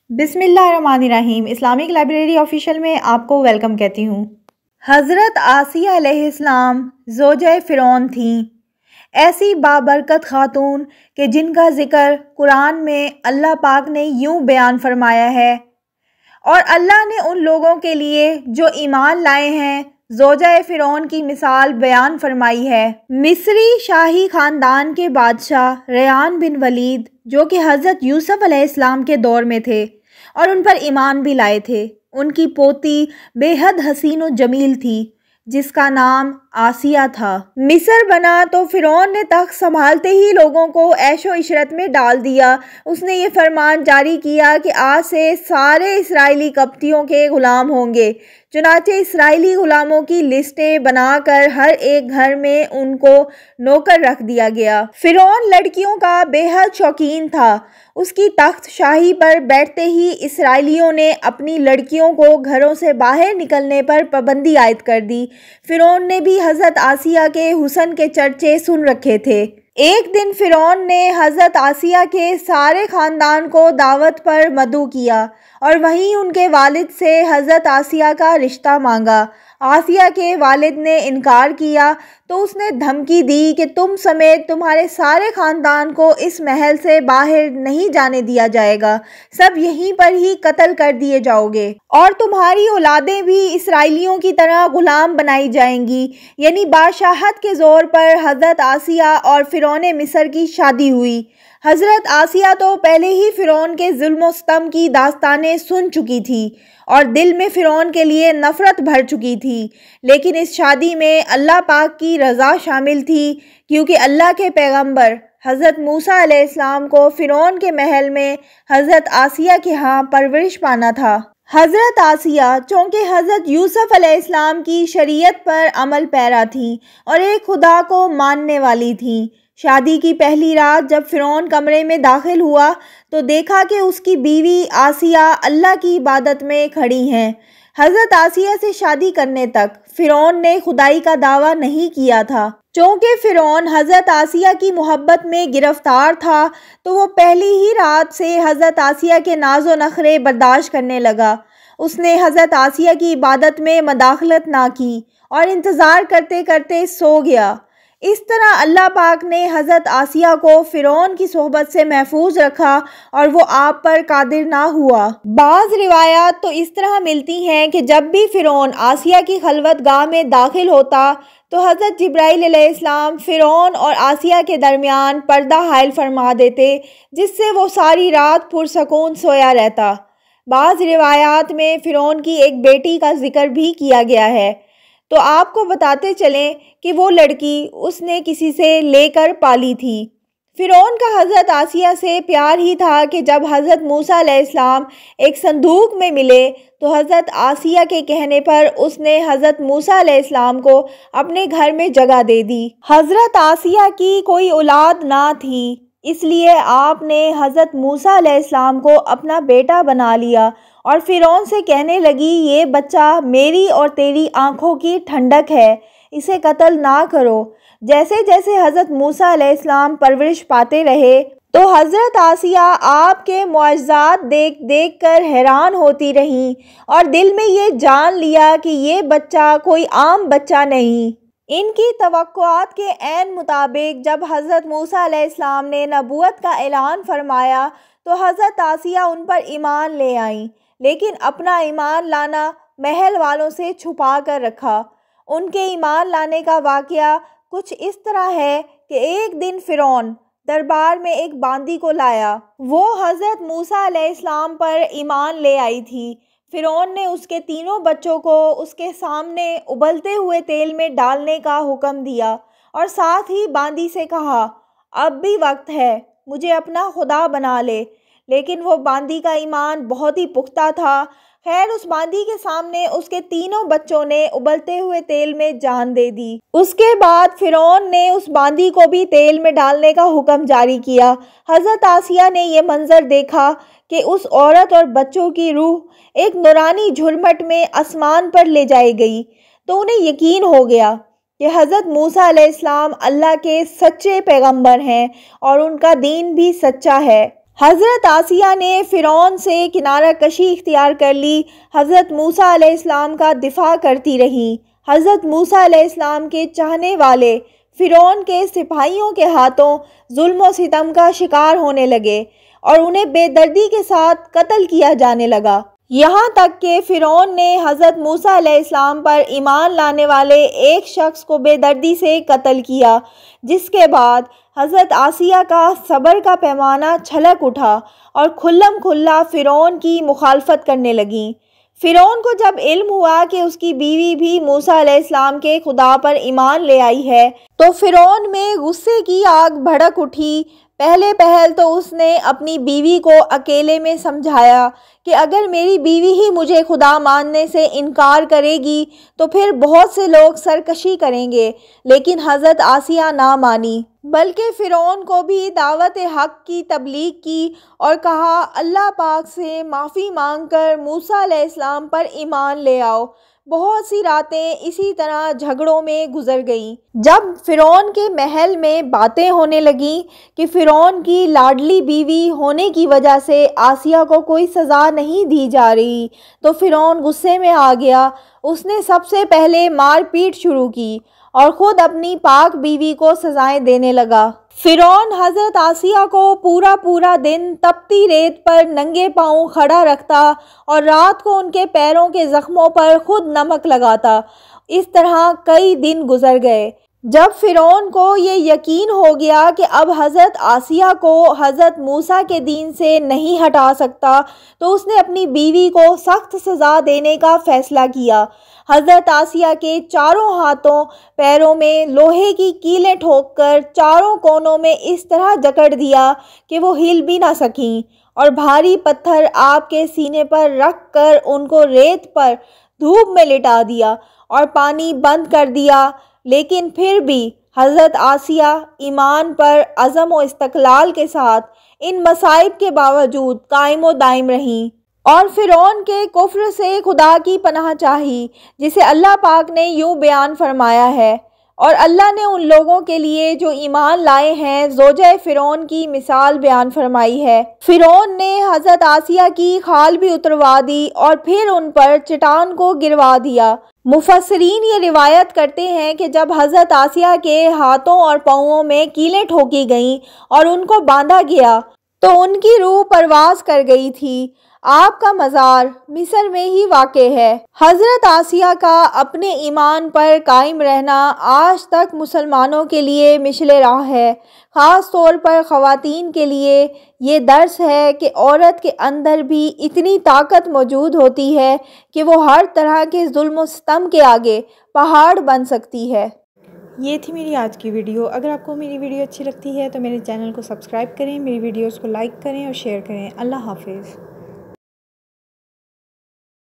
بسم اللہ الرحمن الرحیم۔ اسلامک لائبریری آفیشیل میں آپ کو ویلکم کہتی ہوں۔ حضرت آسیہ علیہ السلام زوجہ فرعون تھیں، ایسی بابرکت خاتون کہ جن کا ذکر قرآن میں اللہ پاک نے یوں بیان فرمایا ہے، اور اللہ نے ان لوگوں کے لیے جو ایمان لائے ہیں زوجہ فرعون کی مثال بیان فرمائی ہے۔ مصری شاہی خاندان کے بادشاہ ریان بن ولید، جو کہ حضرت یوسف علیہ السلام کے دور میں تھے اور ان پر ایمان بھی لائے تھے، ان کی پوتی بے حد حسین و جمیل تھی جس کا نام آسیہ تھا۔ مصر بنا تو فرعون نے تخت سنبھالتے ہی لوگوں کو عیش و عشرت میں ڈال دیا۔ اس نے یہ فرمان جاری کیا کہ آج سے سارے اسرائیلی قبطیوں کے غلام ہوں گے۔ چنانچہ اسرائیلی غلاموں کی لسٹیں بنا کر ہر ایک گھر میں ان کو نوکر رکھ دیا گیا۔ فرعون لڑکیوں کا بے حد شوقین تھا۔ اس کی تخت شاہی پر بیٹھتے ہی اسرائیلیوں نے اپنی لڑکیوں کو گھروں سے باہر نکلنے پر پابندی عائد کر دی۔ فرعون نے بھی حضرت آسیہ کے حسن کے چرچے سن رکھے تھے۔ ایک دن فرعون نے حضرت آسیہ کے سارے خاندان کو دعوت پر مدعو کیا اور وہیں ان کے والد سے حضرت آسیہ کا رشتہ مانگا۔ آسیہ کے والد نے انکار کیا تو اس نے دھمکی دی کہ تم سمیت تمہارے سارے خاندان کو اس محل سے باہر نہیں جانے دیا جائے گا، سب یہیں پر ہی قتل کر دیے جاؤ گے، اور تمہاری اولادیں بھی اسرائیلیوں کی طرح غلام بنائی جائیں گی۔ یعنی بادشاہت کے زور پر حضرت آسیہ اور فرعون مصر کی شادی ہوئی۔ حضرت آسیہ تو پہلے ہی فرعون کے ظلم و ستم کی داستانیں سن چکی تھی اور دل میں فرعون کے لیے نفرت بھر چکی تھی، لیکن اس شادی میں اللہ پاک کی رضا شامل تھی، کیونکہ اللہ کے پیغمبر حضرت موسیٰ علیہ السلام کو فرعون کے محل میں حضرت آسیہ کے ہاں پرورش پانا تھا۔ حضرت آسیہ چونکہ حضرت یوسف علیہ السلام کی شریعت پر عمل پیرا تھیں اور ایک خدا کو ماننے والی تھیں۔ شادی کی پہلی رات جب فرعون کمرے میں داخل ہوا تو دیکھا کہ اس کی بیوی آسیہ اللہ کی عبادت میں کھڑی ہیں۔ حضرت آسیہ سے شادی کرنے تک فرعون نے خدائی کا دعویٰ نہیں کیا تھا۔ چونکہ فرعون حضرت آسیہ کی محبت میں گرفتار تھا تو وہ پہلی ہی رات سے حضرت آسیہ کے ناز و نخرے برداشت کرنے لگا۔ اس نے حضرت آسیہ کی عبادت میں مداخلت نہ کی اور انتظار کرتے کرتے سو گیا۔ اس طرح اللہ پاک نے حضرت آسیہ کو فرعون کی صحبت سے محفوظ رکھا اور وہ آپ پر قادر نہ ہوا۔ بعض روایات تو اس طرح ملتی ہیں کہ جب بھی فرعون آسیہ کی خلوت گاہ میں داخل ہوتا تو حضرت جبرائیل علیہ السلام فرعون اور آسیہ کے درمیان پردہ حائل فرما دیتے، جس سے وہ ساری رات پرسکون سویا رہتا۔ بعض روایات میں فرعون کی ایک بیٹی کا ذکر بھی کیا گیا ہے، تو آپ کو بتاتے چلیں کہ وہ لڑکی اس نے کسی سے لے کر پالی تھی۔ فرعون کا حضرت آسیہ سے پیار ہی تھا کہ جب حضرت موسیٰ علیہ السلام ایک صندوق میں ملے تو حضرت آسیہ کے کہنے پر اس نے حضرت موسیٰ علیہ السلام کو اپنے گھر میں جگہ دے دی۔ حضرت آسیہ کی کوئی اولاد نہ تھی، اس لیے آپ نے حضرت موسیٰ علیہ السلام کو اپنا بیٹا بنا لیا اور فرعون سے کہنے لگی، یہ بچہ میری اور تیری آنکھوں کی ٹھنڈک ہے، اسے قتل نہ کرو۔ جیسے جیسے حضرت موسیٰ علیہ السلام پرورش پاتے رہے تو حضرت آسیہ آپ کے معجزات دیکھ دیکھ کر حیران ہوتی رہیں اور دل میں یہ جان لیا کہ یہ بچہ کوئی عام بچہ نہیں۔ ان کی توقعات کے عین مطابق جب حضرت موسیٰ علیہ السلام نے نبوت کا اعلان فرمایا تو حضرت آسیہ ان پر ایمان لے آئیں، لیکن اپنا ایمان لانا محل والوں سے چھپا کر رکھا۔ ان کے ایمان لانے کا واقعہ کچھ اس طرح ہے کہ ایک دن فرعون دربار میں ایک باندی کو لایا۔ وہ حضرت موسیٰ علیہ السلام پر ایمان لے آئی تھی۔ فرعون نے اس کے تینوں بچوں کو اس کے سامنے ابلتے ہوئے تیل میں ڈالنے کا حکم دیا اور ساتھ ہی باندی سے کہا، اب بھی وقت ہے، مجھے اپنا خدا بنا لے۔ لیکن وہ باندی کا ایمان بہت ہی پختہ تھا۔ خیر، اس باندی کے سامنے اس کے تینوں بچوں نے ابلتے ہوئے تیل میں جان دے دی۔ اس کے بعد فرعون نے اس باندی کو بھی تیل میں ڈالنے کا حکم جاری کیا۔ حضرت آسیہ نے یہ منظر دیکھا کہ اس عورت اور بچوں کی روح ایک نورانی جھرمٹ میں آسمان پر لے جائی گئی، تو انہیں یقین ہو گیا کہ حضرت موسیٰ علیہ السلام اللہ کے سچے پیغمبر ہیں اور ان کا دین بھی سچا ہے۔ حضرت آسیہ نے فرعون سے کنارہ کشی اختیار کر لی، حضرت موسیٰ علیہ السلام کا دفاع کرتی رہیں۔ حضرت موسیٰ علیہ السلام کے چاہنے والے فرعون کے سپاہیوں کے ہاتھوں ظلم و ستم کا شکار ہونے لگے اور انہیں بے دردی کے ساتھ قتل کیا جانے لگا، یہاں تک کہ فرعون نے حضرت موسیٰ علیہ السلام پر ایمان لانے والے ایک شخص کو بے دردی سے قتل کیا، جس کے بعد حضرت آسیہ کا صبر کا پیمانہ چھلک اٹھا اور کھلم کھلا فرعون کی مخالفت کرنے لگیں۔ فرعون کو جب علم ہوا کہ اس کی بیوی بھی موسیٰ علیہ السلام کے خدا پر ایمان لے آئی ہے تو فرعون میں غصے کی آگ بھڑک اٹھی۔ پہلے پہل تو اس نے اپنی بیوی کو اکیلے میں سمجھایا کہ اگر میری بیوی ہی مجھے خدا ماننے سے انکار کرے گی تو پھر بہت سے لوگ سرکشی کریں گے، لیکن حضرت آسیہ نہ مانی، بلکہ فرعون کو بھی دعوت حق کی تبلیغ کی اور کہا اللہ پاک سے معافی مانگ کر موسیٰ علیہ السلام پر ایمان لے آؤ۔ بہت سی راتیں اسی طرح جھگڑوں میں گزر گئیں۔ جب فرعون کے محل میں باتیں ہونے لگیں کہ فرعون کی لاڈلی بیوی ہونے کی وجہ سے آسیہ کو کوئی سزا نہیں دی جا رہی تو فرعون غصے میں آ گیا۔ اس نے سب سے پہلے مار پیٹ شروع کی اور خود اپنی پاک بیوی کو سزائیں دینے لگا۔ فرعون حضرت آسیہ کو پورا دن تپتی ریت پر ننگے پاؤں کھڑا رکھتا اور رات کو ان کے پیروں کے زخموں پر خود نمک لگاتا۔ اس طرح کئی دن گزر گئے۔ جب فرعون کو یہ یقین ہو گیا کہ اب حضرت آسیہ کو حضرت موسیٰ کے دین سے نہیں ہٹا سکتا تو اس نے اپنی بیوی کو سخت سزا دینے کا فیصلہ کیا۔ حضرت آسیہ کے چاروں ہاتھوں پیروں میں لوہے کی کیلیں ٹھوک کر چاروں کونوں میں اس طرح جکڑ دیا کہ وہ ہل بھی نہ سکیں، اور بھاری پتھر آپ کے سینے پر رکھ کر ان کو ریت پر دھوپ میں لٹا دیا اور پانی بند کر دیا، لیکن پھر بھی حضرت آسیہ ایمان پر عزم و استقلال کے ساتھ ان مصائب کے باوجود قائم و دائم رہیں اور فرعون کے کفر سے خدا کی پناہ چاہی، جسے اللہ پاک نے یوں بیان فرمایا ہے، اور اللہ نے ان لوگوں کے لیے جو ایمان لائے ہیں زوجہ فرعون کی مثال بیان فرمائی ہے۔ فرعون نے حضرت آسیہ کی کھال بھی اتروا دی اور پھر ان پر چٹان کو گروا دیا۔ مفسرین یہ روایت کرتے ہیں کہ جب حضرت آسیہ کے ہاتھوں اور پاؤں میں کیلیں ٹھوکی گئیں اور ان کو باندھا گیا تو ان کی روح پرواز کر گئی تھی۔ آپ کا مزار مصر میں ہی واقع ہے۔ حضرت آسیہ کا اپنے ایمان پر قائم رہنا آج تک مسلمانوں کے لیے مشعل راہ ہے۔ خاص طور پر خواتین کے لیے یہ درس ہے کہ عورت کے اندر بھی اتنی طاقت موجود ہوتی ہے کہ وہ ہر طرح کے ظلم و ستم کے آگے پہاڑ بن سکتی ہے۔ یہ تھی میری آج کی ویڈیو۔ اگر آپ کو میری ویڈیو اچھی لگتی ہے تو میرے چینل کو سبسکرائب کریں، میری ویڈیوز کو لائک کریں اور شیئر کریں۔ اللہ حافظ۔